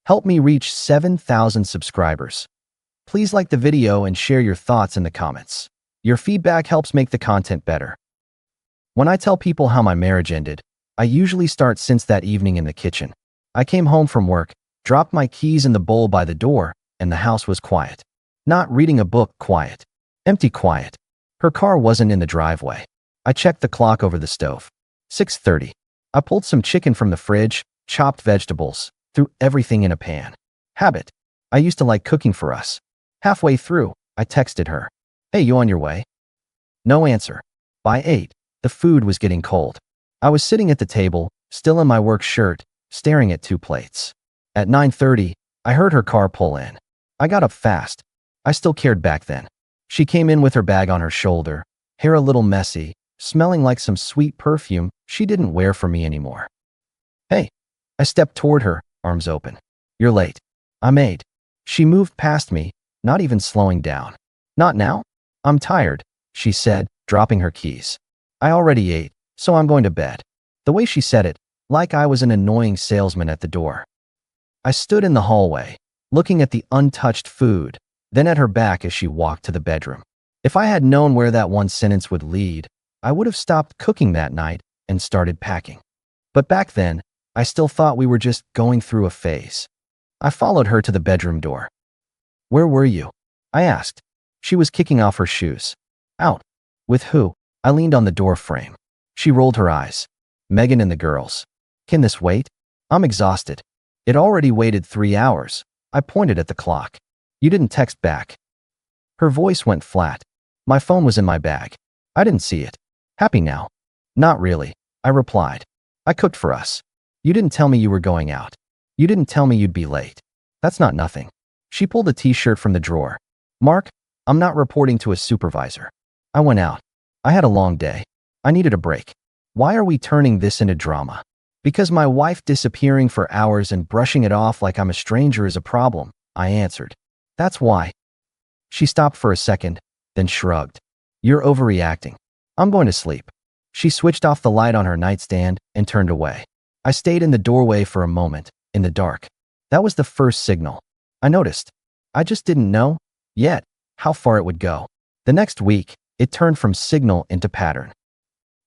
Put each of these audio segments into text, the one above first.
Help me reach 7,000 subscribers. Please like the video and share your thoughts in the comments. Your feedback helps make the content better. When I tell people how my marriage ended, I usually start since that evening in the kitchen. I came home from work, dropped my keys in the bowl by the door, and the house was quiet. Not reading a book quiet. Empty quiet. Her car wasn't in the driveway. I checked the clock over the stove. 6:30. I pulled some chicken from the fridge, chopped vegetables, threw everything in a pan. Habit. I used to like cooking for us. Halfway through, I texted her. Hey, you on your way? No answer. By 8, the food was getting cold. I was sitting at the table, still in my work shirt, staring at 2 plates. At 9:30, I heard her car pull in. I got up fast. I still cared back then. She came in with her bag on her shoulder, hair a little messy, smelling like some sweet perfume she didn't wear for me anymore. Hey. I stepped toward her, arms open. You're late. I'm 8. She moved past me, not even slowing down. Not now? I'm tired, she said, dropping her keys. I already ate, so I'm going to bed. The way she said it, like I was an annoying salesman at the door. I stood in the hallway, looking at the untouched food, then at her back as she walked to the bedroom. If I had known where that one sentence would lead, I would have stopped cooking that night and started packing. But back then, I still thought we were just going through a phase. I followed her to the bedroom door. Where were you? I asked. She was kicking off her shoes. Out. With who? I leaned on the door frame. She rolled her eyes. Megan and the girls. Can this wait? I'm exhausted. It already waited 3 hours. I pointed at the clock. You didn't text back. Her voice went flat. My phone was in my bag. I didn't see it. Happy now? Not really, I replied. I cooked for us. You didn't tell me you were going out. You didn't tell me you'd be late. That's not nothing. She pulled a t-shirt from the drawer. Mark, I'm not reporting to a supervisor. I went out. I had a long day. I needed a break. Why are we turning this into drama? Because my wife disappearing for hours and brushing it off like I'm a stranger is a problem, I answered. That's why. She stopped for a second, then shrugged. You're overreacting. I'm going to sleep. She switched off the light on her nightstand and turned away. I stayed in the doorway for a moment, in the dark. That was the first signal. I noticed. I just didn't know, yet, how far it would go. The next week, it turned from signal into pattern.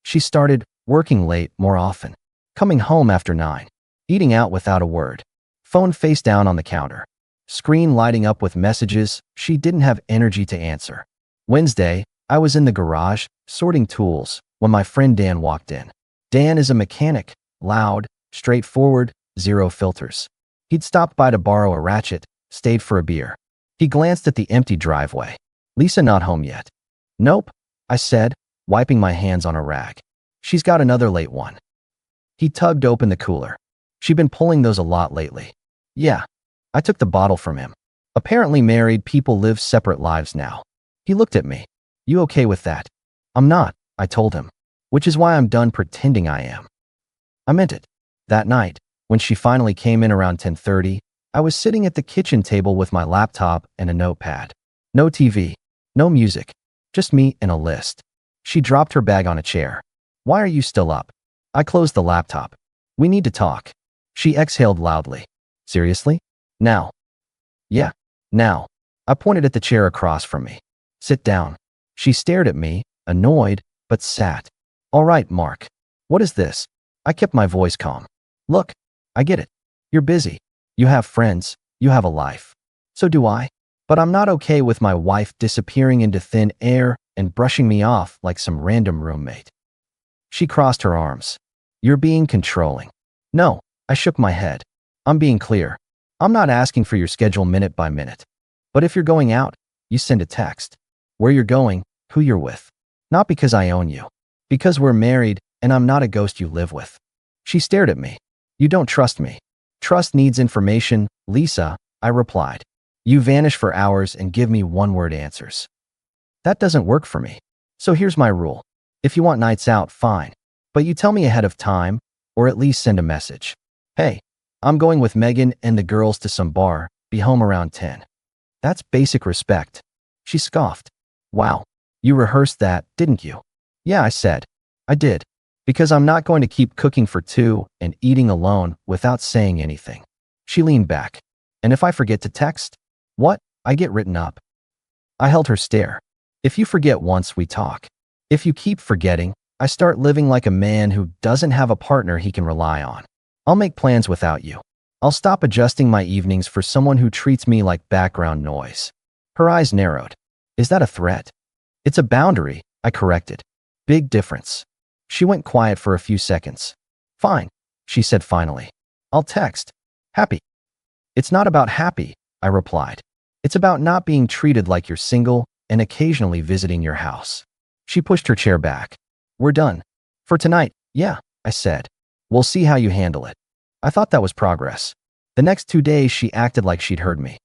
She started working late more often, coming home after 9, eating out without a word, phone face down on the counter, screen lighting up with messages she didn't have energy to answer. Wednesday, I was in the garage, sorting tools, when my friend Dan walked in. Dan is a mechanic, loud, straightforward, zero filters. He'd stopped by to borrow a ratchet, stayed for a beer. He glanced at the empty driveway. Lisa not home yet. Nope, I said, wiping my hands on a rag. She's got another late one. He tugged open the cooler. She'd been pulling those a lot lately. Yeah. I took the bottle from him. Apparently married people live separate lives now. He looked at me. You okay with that? I'm not, I told him. Which is why I'm done pretending I am. I meant it. That night, when she finally came in around 10:30, I was sitting at the kitchen table with my laptop and a notepad. No TV, no music, just me and a list. She dropped her bag on a chair. Why are you still up? I closed the laptop. We need to talk. She exhaled loudly. Seriously? Now? Yeah, now. I pointed at the chair across from me. Sit down. She stared at me, annoyed, but sat. All right, Mark. What is this? I kept my voice calm. Look, I get it. You're busy. You have friends. You have a life. So do I. But I'm not okay with my wife disappearing into thin air and brushing me off like some random roommate. She crossed her arms. You're being controlling. No, I shook my head. I'm being clear. I'm not asking for your schedule minute by minute. But if you're going out, you send a text. Where you're going, who you're with. Not because I own you. Because we're married and I'm not a ghost you live with. She stared at me. You don't trust me. Trust needs information, Lisa, I replied. You vanish for hours and give me one-word answers. That doesn't work for me. So here's my rule. If you want nights out, fine. But you tell me ahead of time, or at least send a message. Hey, I'm going with Megan and the girls to some bar, be home around 10. That's basic respect. She scoffed. Wow, you rehearsed that, didn't you? Yeah, I said. I did. Because I'm not going to keep cooking for 2 and eating alone without saying anything. She leaned back. And if I forget to text? What? I get written up. I held her stare. If you forget once, we talk. If you keep forgetting, I start living like a man who doesn't have a partner he can rely on. I'll make plans without you. I'll stop adjusting my evenings for someone who treats me like background noise. Her eyes narrowed. Is that a threat? It's a boundary, I corrected. Big difference. She went quiet for a few seconds. Fine, she said finally. I'll text. Happy. It's not about happy, I replied. It's about not being treated like you're single and occasionally visiting your house. She pushed her chair back. We're done. For tonight, yeah, I said. We'll see how you handle it. I thought that was progress. The next 2 days, she acted like she'd heard me.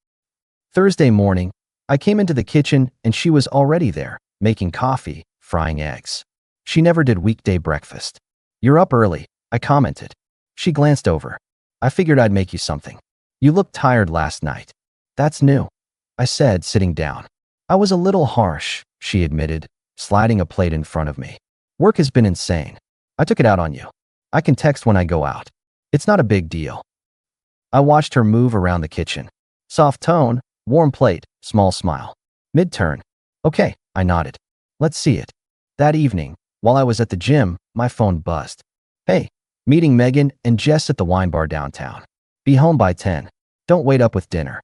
Thursday morning, I came into the kitchen and she was already there, making coffee, frying eggs. She never did weekday breakfast. You're up early, I commented. She glanced over. I figured I'd make you something. You looked tired last night. That's new, I said, sitting down. I was a little harsh, she admitted, sliding a plate in front of me. Work has been insane. I took it out on you. I can text when I go out. It's not a big deal. I watched her move around the kitchen. Soft tone, warm plate, small smile. Mid-turn. Okay, I nodded. Let's see it. That evening, while I was at the gym, my phone buzzed. Hey, meeting Megan and Jess at the wine bar downtown. Be home by 10. Don't wait up with dinner.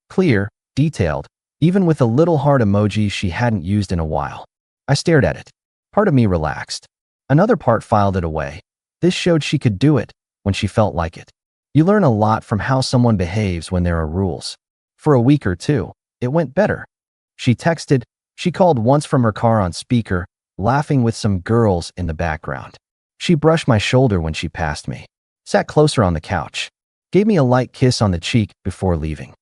Clear, detailed, even with a little heart emoji she hadn't used in a while. I stared at it. Part of me relaxed. Another part filed it away. This showed she could do it when she felt like it. You learn a lot from how someone behaves when there are rules. For a week or two, it went better. She texted. She called once from her car on speaker, laughing with some girls in the background. She brushed my shoulder when she passed me. Sat closer on the couch. Gave me a light kiss on the cheek before leaving.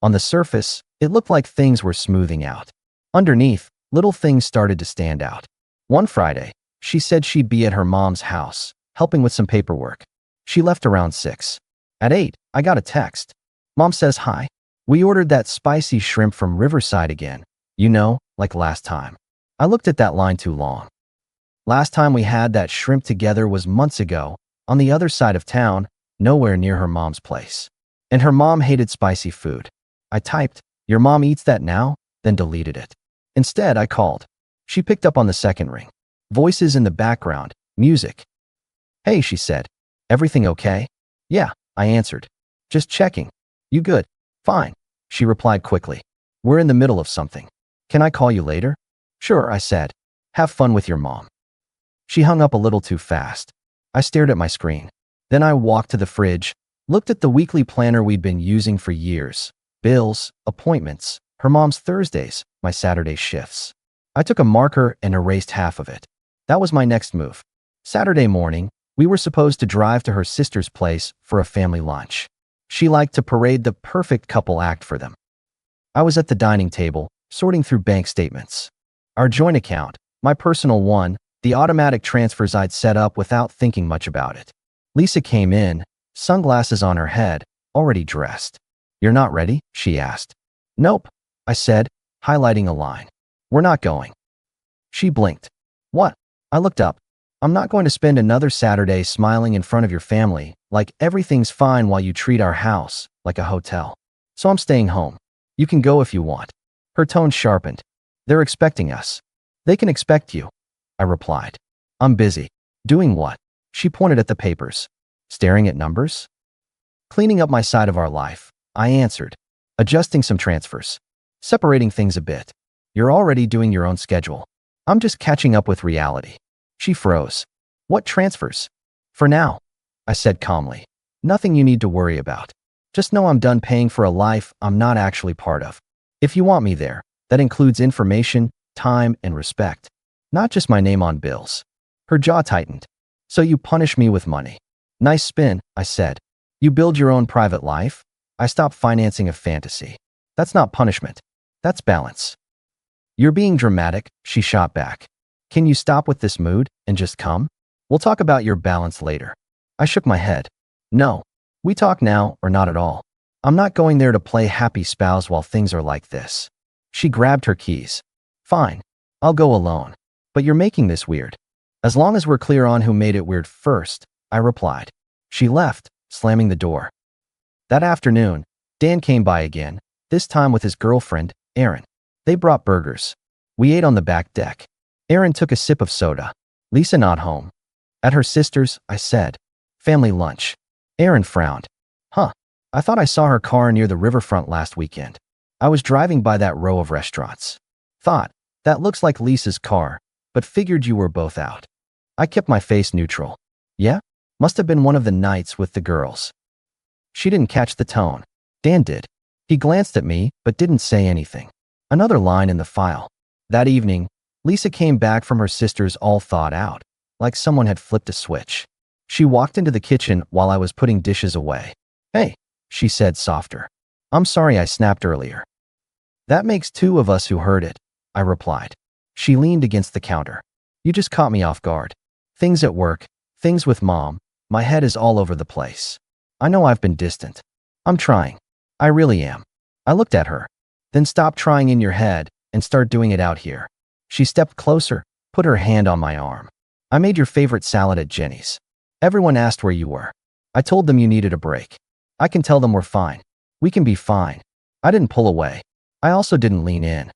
On the surface, it looked like things were smoothing out. Underneath, little things started to stand out. One Friday, she said she'd be at her mom's house, helping with some paperwork. She left around 6. At 8, I got a text. Mom says hi. We ordered that spicy shrimp from Riverside again. You know, like last time. I looked at that line too long. Last time we had that shrimp together was months ago, on the other side of town, nowhere near her mom's place. And her mom hated spicy food. I typed, your mom eats that now? Then deleted it. Instead, I called. She picked up on the second ring. Voices in the background, music. Hey, she said. Everything okay? Yeah, I answered. Just checking. You good? Fine, she replied quickly. We're in the middle of something. Can I call you later? Sure, I said. Have fun with your mom. She hung up a little too fast. I stared at my screen. Then I walked to the fridge, looked at the weekly planner we'd been using for years. Bills, appointments, her mom's Thursdays, my Saturday shifts. I took a marker and erased half of it. That was my next move. Saturday morning, we were supposed to drive to her sister's place for a family lunch. She liked to parade the perfect couple act for them. I was at the dining table, sorting through bank statements. Our joint account, my personal one, the automatic transfers I'd set up without thinking much about it. Lisa came in, sunglasses on her head, already dressed. You're not ready? She asked. Nope, I said, highlighting a line. We're not going. She blinked. What? I looked up. I'm not going to spend another Saturday smiling in front of your family, like everything's fine while you treat our house like a hotel. So I'm staying home. You can go if you want. Her tone sharpened. They're expecting us. They can expect you, I replied. I'm busy. Doing what? She pointed at the papers. Staring at numbers? Cleaning up my side of our life, I answered. Adjusting some transfers. Separating things a bit. You're already doing your own schedule. I'm just catching up with reality. She froze. What transfers? For now, I said calmly. Nothing you need to worry about. Just know I'm done paying for a life I'm not actually part of. If you want me there, that includes information, time, and respect. Not just my name on bills. Her jaw tightened. So you punish me with money. Nice spin, I said. You build your own private life? I stopped financing a fantasy. That's not punishment. That's balance. You're being dramatic, she shot back. Can you stop with this mood and just come? We'll talk about your balance later. I shook my head. No. We talk now or not at all. I'm not going there to play happy spouse while things are like this. She grabbed her keys. Fine. I'll go alone. But you're making this weird. As long as we're clear on who made it weird first, I replied. She left, slamming the door. That afternoon, Dan came by again, this time with his girlfriend, Erin. They brought burgers. We ate on the back deck. Erin took a sip of soda. Lisa not home. At her sister's, I said. Family lunch. Erin frowned. Huh. I thought I saw her car near the riverfront last weekend. I was driving by that row of restaurants. Thought, that looks like Lisa's car, but figured you were both out. I kept my face neutral. Yeah? Must have been one of the nights with the girls. She didn't catch the tone. Dan did. He glanced at me, but didn't say anything. Another line in the file. That evening, Lisa came back from her sister's all thought out, like someone had flipped a switch. She walked into the kitchen while I was putting dishes away. Hey, she said softer. I'm sorry I snapped earlier. That makes two of us who heard it, I replied. She leaned against the counter. You just caught me off guard. Things at work, things with mom, my head is all over the place. I know I've been distant. I'm trying. I really am. I looked at her. Then stop trying in your head and start doing it out here. She stepped closer, put her hand on my arm. I made your favorite salad at Jenny's. Everyone asked where you were. I told them you needed a break. I can tell them we're fine. We can be fine. I didn't pull away. I also didn't lean in.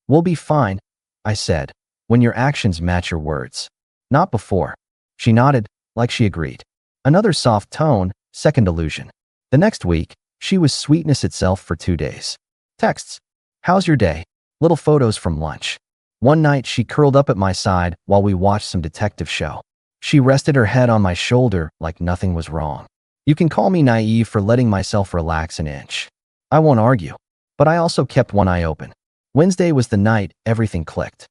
We'll be fine, I said, when your actions match your words. Not before. She nodded, like she agreed. Another soft tone, second illusion. The next week, she was sweetness itself for 2 days. Texts. How's your day? Little photos from lunch. One night she curled up at my side while we watched some detective show. She rested her head on my shoulder like nothing was wrong. You can call me naive for letting myself relax an inch. I won't argue. But I also kept one eye open. Wednesday was the night everything clicked.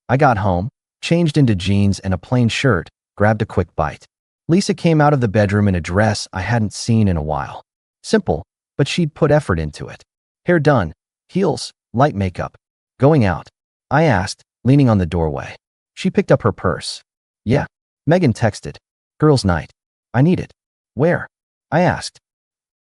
I got home, changed into jeans and a plain shirt, grabbed a quick bite. Lisa came out of the bedroom in a dress I hadn't seen in a while. Simple, but she'd put effort into it. Hair done, heels, light makeup. Going out? I asked, leaning on the doorway. She picked up her purse. Yeah. Megan texted. Girls' night. I need it. Where? I asked.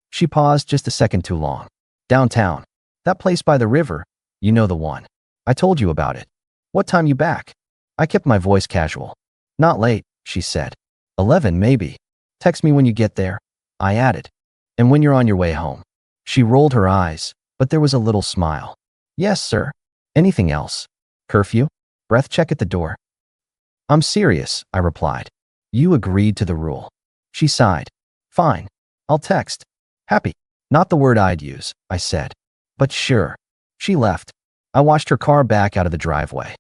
She paused just a second too long. Downtown. That place by the river. You know the one. I told you about it. What time you back? I kept my voice casual. Not late, she said. 11 maybe. Text me when you get there. I added. And when you're on your way home. She rolled her eyes, but there was a little smile. Yes, sir. Anything else? Curfew? Breath check at the door. I'm serious, I replied. You agreed to the rule. She sighed. Fine. I'll text. Happy. Not the word I'd use, I said. But sure. She left. I watched her car back out of the driveway.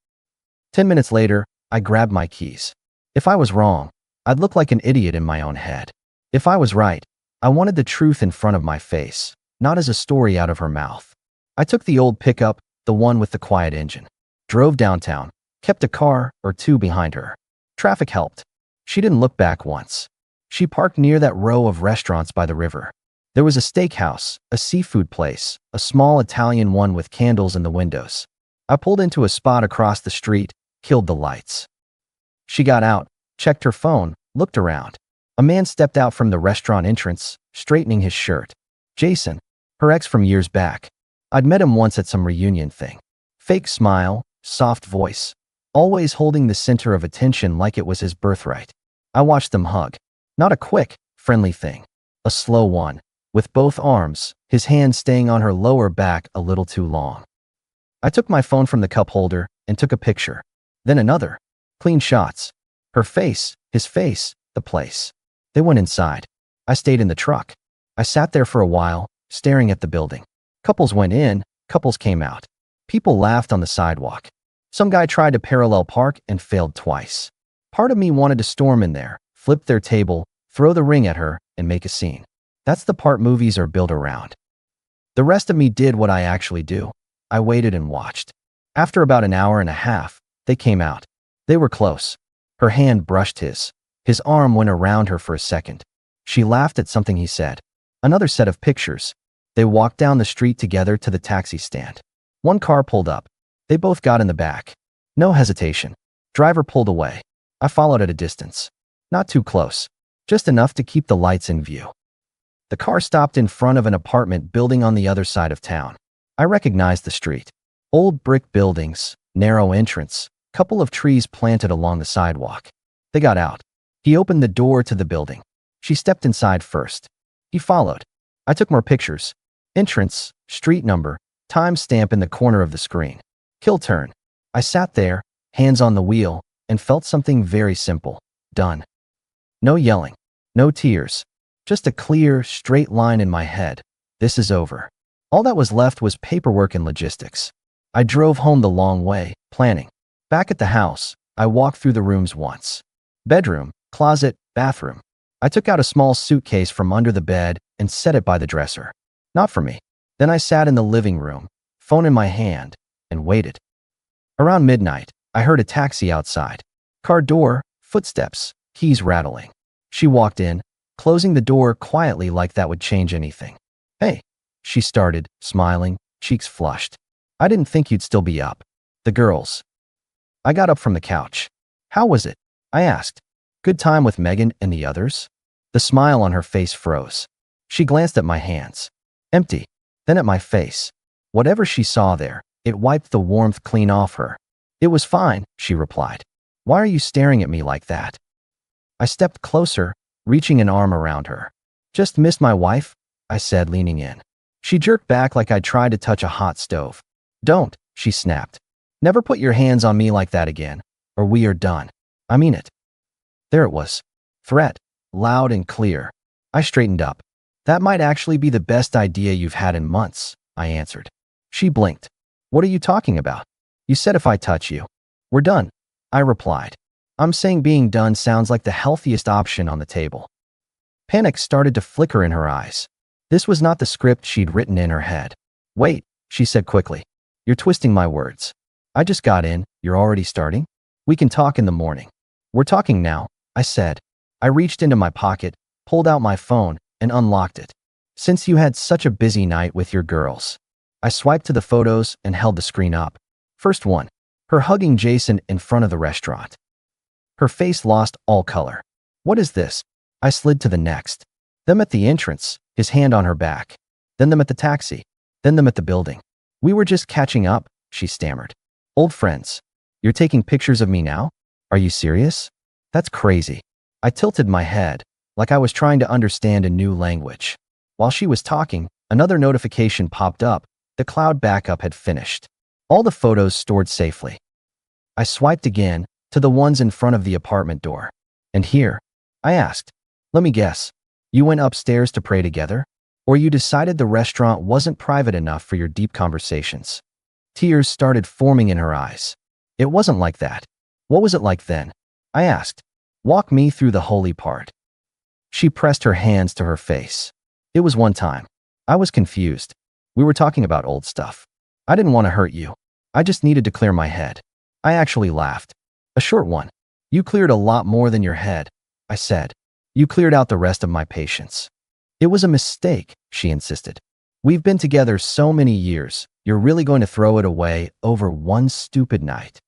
10 minutes later, I grabbed my keys. If I was wrong, I'd look like an idiot in my own head. If I was right, I wanted the truth in front of my face, not as a story out of her mouth. I took the old pickup, the one with the quiet engine. Drove downtown, kept a car or two behind her. Traffic helped. She didn't look back once. She parked near that row of restaurants by the river. There was a steakhouse, a seafood place, a small Italian one with candles in the windows. I pulled into a spot across the street, killed the lights. She got out, checked her phone, looked around. A man stepped out from the restaurant entrance, straightening his shirt. Jason, her ex from years back. I'd met him once at some reunion thing. Fake smile, soft voice, always holding the center of attention like it was his birthright. I watched them hug. Not a quick, friendly thing. A slow one, with both arms, his hand staying on her lower back a little too long. I took my phone from the cup holder and took a picture. Then another. Clean shots. Her face, his face, the place. They went inside. I stayed in the truck. I sat there for a while, staring at the building. Couples went in, couples came out. People laughed on the sidewalk. Some guy tried to parallel park and failed twice. Part of me wanted to storm in there, flip their table, throw the ring at her, and make a scene. That's the part movies are built around. The rest of me did what I actually do. I waited and watched. After about an hour and a half, they came out. They were close. Her hand brushed his. His arm went around her for a second. She laughed at something he said. Another set of pictures. They walked down the street together to the taxi stand. One car pulled up. They both got in the back. No hesitation. Driver pulled away. I followed at a distance. Not too close. Just enough to keep the lights in view. The car stopped in front of an apartment building on the other side of town. I recognized the street. Old brick buildings, narrow entrance, couple of trees planted along the sidewalk. They got out. He opened the door to the building. She stepped inside first. He followed. I took more pictures. Entrance, street number, time stamp in the corner of the screen. Kill turn. I sat there, hands on the wheel, and felt something very simple. Done. No yelling. No tears. Just a clear, straight line in my head. This is over. All that was left was paperwork and logistics. I drove home the long way, planning. Back at the house, I walked through the rooms once. Bedroom, closet, bathroom. I took out a small suitcase from under the bed and set it by the dresser. Not for me. Then I sat in the living room, phone in my hand, and waited. Around midnight, I heard a taxi outside. Car door, footsteps, keys rattling. She walked in, closing the door quietly like that would change anything. Hey, she started, smiling, cheeks flushed. I didn't think you'd still be up. The girls. I got up from the couch. How was it? I asked. Good time with Megan and the others? The smile on her face froze. She glanced at my hands. Empty. Then at my face. Whatever she saw there, it wiped the warmth clean off her. It was fine, she replied. Why are you staring at me like that? I stepped closer, reaching an arm around her. Just missed my wife? I said, leaning in. She jerked back like I'd tried to touch a hot stove. Don't, she snapped. Never put your hands on me like that again, or we are done. I mean it. There it was. Threat, loud and clear. I straightened up. That might actually be the best idea you've had in months, I answered. She blinked. What are you talking about? You said if I touch you. We're done, I replied. I'm saying being done sounds like the healthiest option on the table. Panic started to flicker in her eyes. This was not the script she'd written in her head. Wait, she said quickly. You're twisting my words. I just got in, you're already starting? We can talk in the morning. We're talking now, I said. I reached into my pocket, pulled out my phone, and unlocked it. Since you had such a busy night with your girls. I swiped to the photos and held the screen up. First one, her hugging Jason in front of the restaurant. Her face lost all color. What is this? I slid to the next. Them at the entrance, his hand on her back. Then them at the taxi. Then them at the building. We were just catching up, she stammered. Old friends. You're taking pictures of me now? Are you serious? That's crazy. I tilted my head, like I was trying to understand a new language. While she was talking, another notification popped up. The cloud backup had finished. All the photos stored safely. I swiped again, to the ones in front of the apartment door. And here? I asked. Let me guess. You went upstairs to pray together? Or you decided the restaurant wasn't private enough for your deep conversations? Tears started forming in her eyes. It wasn't like that. What was it like then? I asked. Walk me through the holy part. She pressed her hands to her face. It was one time. I was confused. We were talking about old stuff. I didn't want to hurt you. I just needed to clear my head. I actually laughed. A short one. You cleared a lot more than your head, I said. You cleared out the rest of my patience. It was a mistake, she insisted. We've been together so many years. You're really going to throw it away over one stupid night?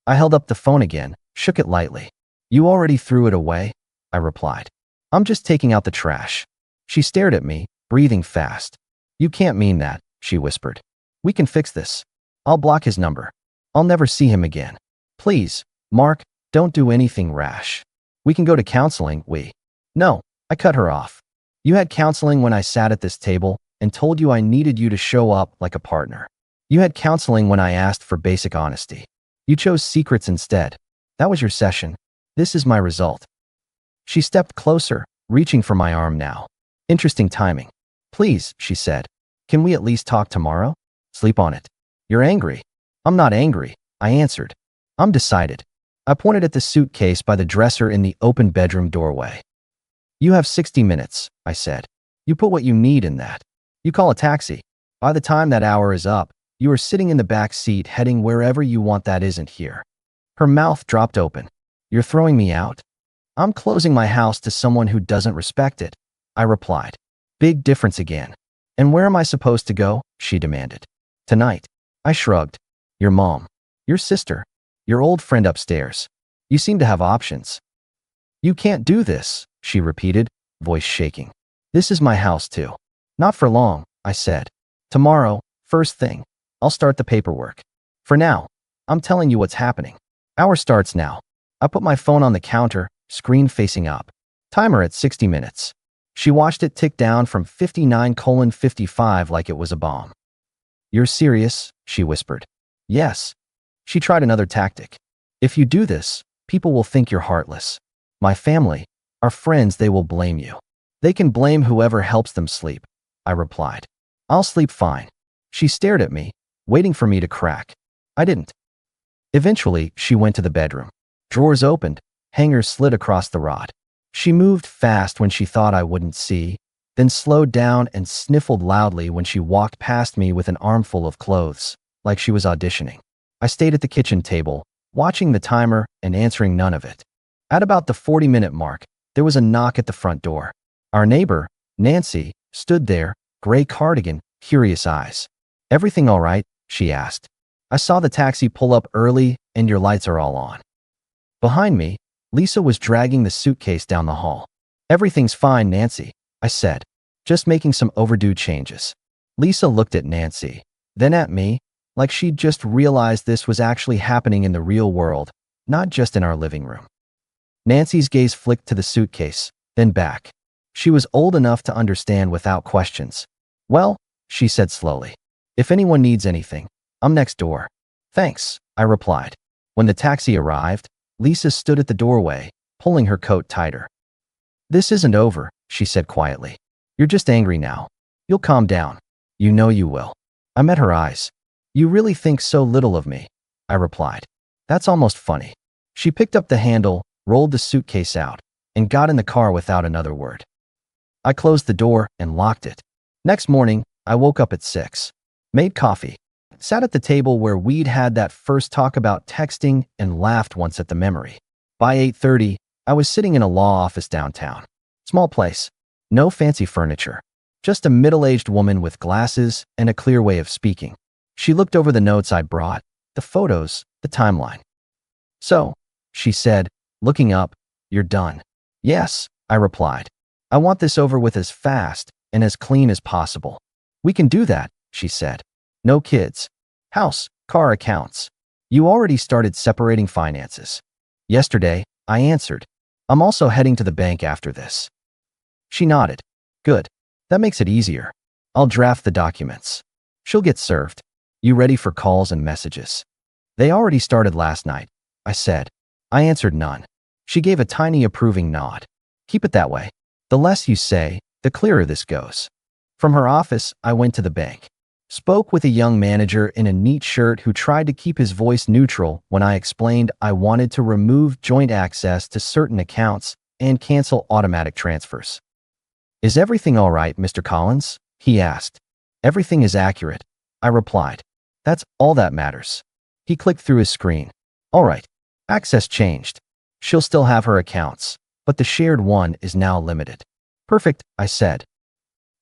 I held up the phone again, shook it lightly. You already threw it away, I replied. I'm just taking out the trash. She stared at me, breathing fast. You can't mean that, she whispered. We can fix this. I'll block his number. I'll never see him again. Please, Mark, don't do anything rash. We can go to counseling, No, I cut her off. You had counseling when I sat at this table and told you I needed you to show up like a partner. You had counseling when I asked for basic honesty. You chose secrets instead. That was your session. This is my result. She stepped closer, reaching for my arm now. Interesting timing. Please, she said. Can we at least talk tomorrow? Sleep on it. You're angry. I'm not angry, I answered. I'm decided. I pointed at the suitcase by the dresser in the open bedroom doorway. You have 60 minutes, I said. You put what you need in that. You call a taxi. By the time that hour is up, you are sitting in the back seat heading wherever you want that isn't here. Her mouth dropped open. You're throwing me out? I'm closing my house to someone who doesn't respect it, I replied. Big difference again. And where am I supposed to go? She demanded. Tonight. I shrugged. Your mom. Your sister. Your old friend upstairs. You seem to have options. You can't do this, she repeated, voice shaking. This is my house too. Not for long, I said. Tomorrow, first thing, I'll start the paperwork. For now, I'm telling you what's happening. Hour starts now. I put my phone on the counter, screen facing up. Timer at 60 minutes. She watched it tick down from 59:55 like it was a bomb. "You're serious?" she whispered. "Yes." She tried another tactic. "If you do this, people will think you're heartless. My family, our friends, they will blame you. They can blame whoever helps them sleep," I replied. "I'll sleep fine." She stared at me, waiting for me to crack. I didn't. Eventually, she went to the bedroom. Drawers opened, hangers slid across the rod. She moved fast when she thought I wouldn't see, then slowed down and sniffled loudly when she walked past me with an armful of clothes, like she was auditioning. I stayed at the kitchen table, watching the timer and answering none of it. At about the 40-minute mark, there was a knock at the front door. Our neighbor, Nancy, stood there, gray cardigan, curious eyes. "Everything all right?" she asked. "I saw the taxi pull up early and your lights are all on." Behind me, Lisa was dragging the suitcase down the hall. "Everything's fine, Nancy," I said. "Just making some overdue changes." Lisa looked at Nancy, then at me, like she'd just realized this was actually happening in the real world, not just in our living room. Nancy's gaze flicked to the suitcase, then back. She was old enough to understand without questions. "Well," she said slowly, "if anyone needs anything, I'm next door." "Thanks," I replied. When the taxi arrived, Lisa stood at the doorway, pulling her coat tighter. "This isn't over," she said quietly. "You're just angry now. You'll calm down. You know you will." I met her eyes. "You really think so little of me," I replied. "That's almost funny." She picked up the handle, rolled the suitcase out, and got in the car without another word. I closed the door and locked it. Next morning, I woke up at 6, made coffee, sat at the table where we'd had that first talk about texting, and laughed once at the memory. By 8:30, I was sitting in a law office downtown. Small place. No fancy furniture. Just a middle-aged woman with glasses and a clear way of speaking. She looked over the notes I'd brought, the photos, the timeline. "So," she said, looking up, "you're done." "Yes," I replied. "I want this over with as fast and as clean as possible." "We can do that," she said. "No kids. House, car accounts. You already started separating finances." "Yesterday," I answered. "I'm also heading to the bank after this." She nodded. "Good. That makes it easier. I'll draft the documents. She'll get served. You ready for calls and messages?" "They already started last night," I said. I answered none. She gave a tiny approving nod. "Keep it that way. The less you say, the clearer this goes." From her office, I went to the bank. Spoke with a young manager in a neat shirt who tried to keep his voice neutral when I explained I wanted to remove joint access to certain accounts and cancel automatic transfers. "Is everything all right, Mr. Collins?" he asked. "Everything is accurate," I replied. "That's all that matters." He clicked through his screen. "All right. Access changed. She'll still have her accounts, but the shared one is now limited." "Perfect," I said.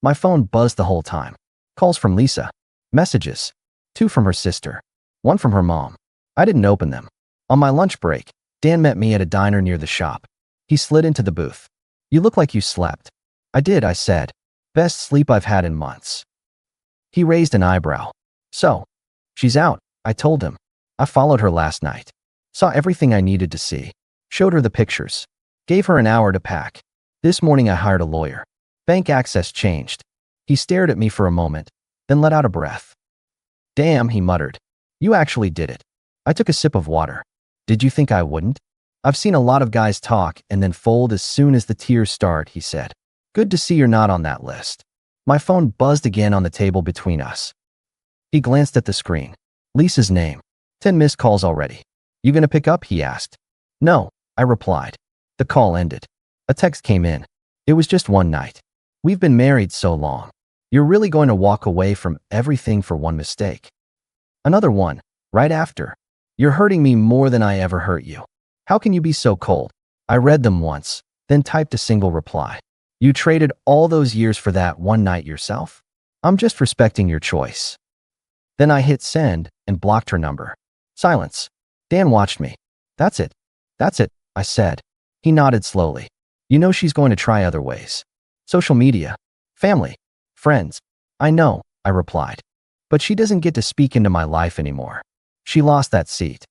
My phone buzzed the whole time. Calls from Lisa. Messages. 2 from her sister. 1 from her mom. I didn't open them. On my lunch break, Dan met me at a diner near the shop. He slid into the booth. "You look like you slept." "I did," I said. "Best sleep I've had in months." He raised an eyebrow. "So, she's out," I told him. "I followed her last night. Saw everything I needed to see. Showed her the pictures. Gave her an hour to pack. This morning I hired a lawyer. Bank access changed." He stared at me for a moment, then let out a breath. "Damn," he muttered. "You actually did it." I took a sip of water. "Did you think I wouldn't?" "I've seen a lot of guys talk and then fold as soon as the tears start," he said. "Good to see you're not on that list." My phone buzzed again on the table between us. He glanced at the screen. Lisa's name. 10 missed calls already. "You gonna pick up?" he asked. "No," I replied. The call ended. A text came in. "It was just one night. We've been married so long. You're really going to walk away from everything for one mistake?" Another one, right after. "You're hurting me more than I ever hurt you. How can you be so cold?" I read them once, then typed a single reply. "You traded all those years for that one night yourself? I'm just respecting your choice." Then I hit send and blocked her number. Silence. Dan watched me. That's it, I said. He nodded slowly. "You know she's going to try other ways. Social media. Family. Friends." "I know," I replied. "But she doesn't get to speak into my life anymore. She lost that seat."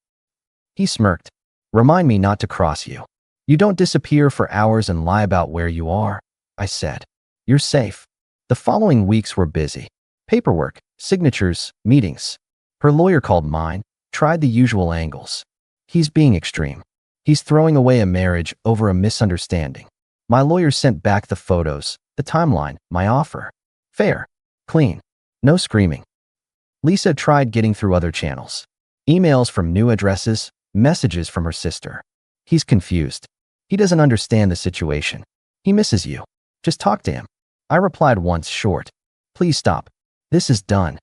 He smirked. "Remind me not to cross you. You don't disappear for hours and lie about where you are," I said. You're safe. The following weeks were busy. Paperwork, signatures, meetings. Her lawyer called mine, tried the usual angles. He's being extreme. He's throwing away a marriage over a misunderstanding. My lawyer sent back the photos, the timeline, my offer. Fair. Clean. No screaming. Lisa tried getting through other channels. Emails from new addresses, messages from her sister. He's confused. He doesn't understand the situation. He misses you. Just talk to him. I replied once short. Please stop. This is done.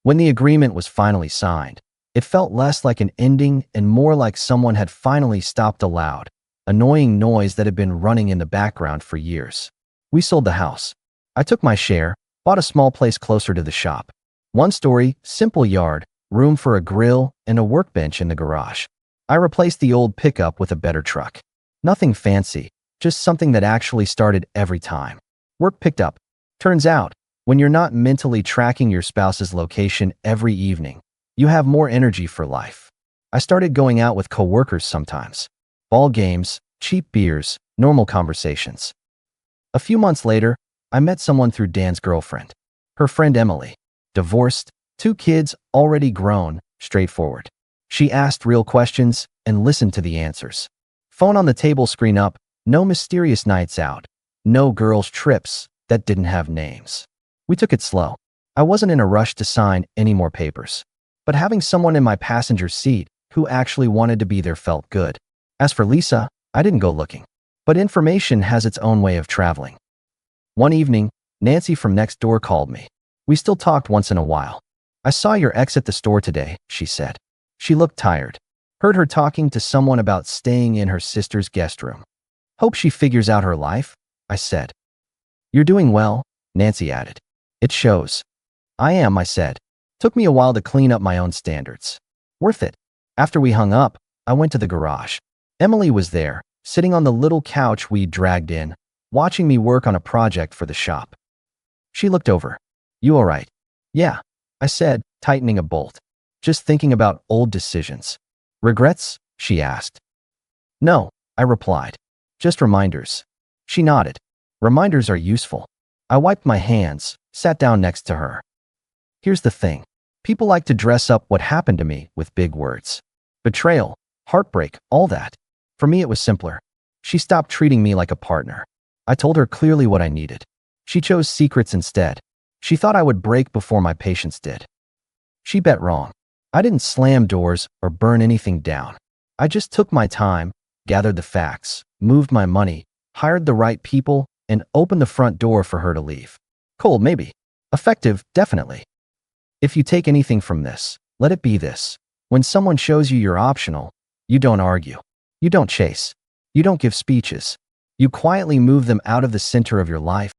When the agreement was finally signed, it felt less like an ending and more like someone had finally stopped a loud, annoying noise that had been running in the background for years. We sold the house. I took my share, bought a small place closer to the shop. One story, simple yard, room for a grill, and a workbench in the garage. I replaced the old pickup with a better truck. Nothing fancy, just something that actually started every time. Work picked up. Turns out, when you're not mentally tracking your spouse's location every evening, you have more energy for life. I started going out with coworkers sometimes. Ball games, cheap beers, normal conversations. A few months later, I met someone through Dan's girlfriend. Her friend Emily. Divorced, 2 kids, already grown, straightforward. She asked real questions and listened to the answers. Phone on the table, screen up, no mysterious nights out, no girls' trips that didn't have names. We took it slow. I wasn't in a rush to sign any more papers. But having someone in my passenger seat who actually wanted to be there felt good. As for Lisa, I didn't go looking. But information has its own way of traveling. One evening, Nancy from next door called me. We still talked once in a while. I saw your ex at the store today, she said. She looked tired. Heard her talking to someone about staying in her sister's guest room. Hope she figures out her life, I said. You're doing well, Nancy added. It shows. I am, I said. Took me a while to clean up my own standards. Worth it. After we hung up, I went to the garage. Emily was there, sitting on the little couch we dragged in, watching me work on a project for the shop. She looked over. You all right? Yeah, I said, tightening a bolt. Just thinking about old decisions. Regrets? She asked. No, I replied. Just reminders. She nodded. Reminders are useful. I wiped my hands, sat down next to her. Here's the thing. People like to dress up what happened to me with big words. Betrayal, heartbreak, all that. For me, it was simpler. She stopped treating me like a partner. I told her clearly what I needed. She chose secrets instead. She thought I would break before my patience did. She bet wrong. I didn't slam doors or burn anything down. I just took my time, gathered the facts, moved my money, hired the right people, and opened the front door for her to leave. Cold, maybe. Effective, definitely. If you take anything from this, let it be this. When someone shows you you're optional, you don't argue. You don't chase. You don't give speeches. You quietly move them out of the center of your life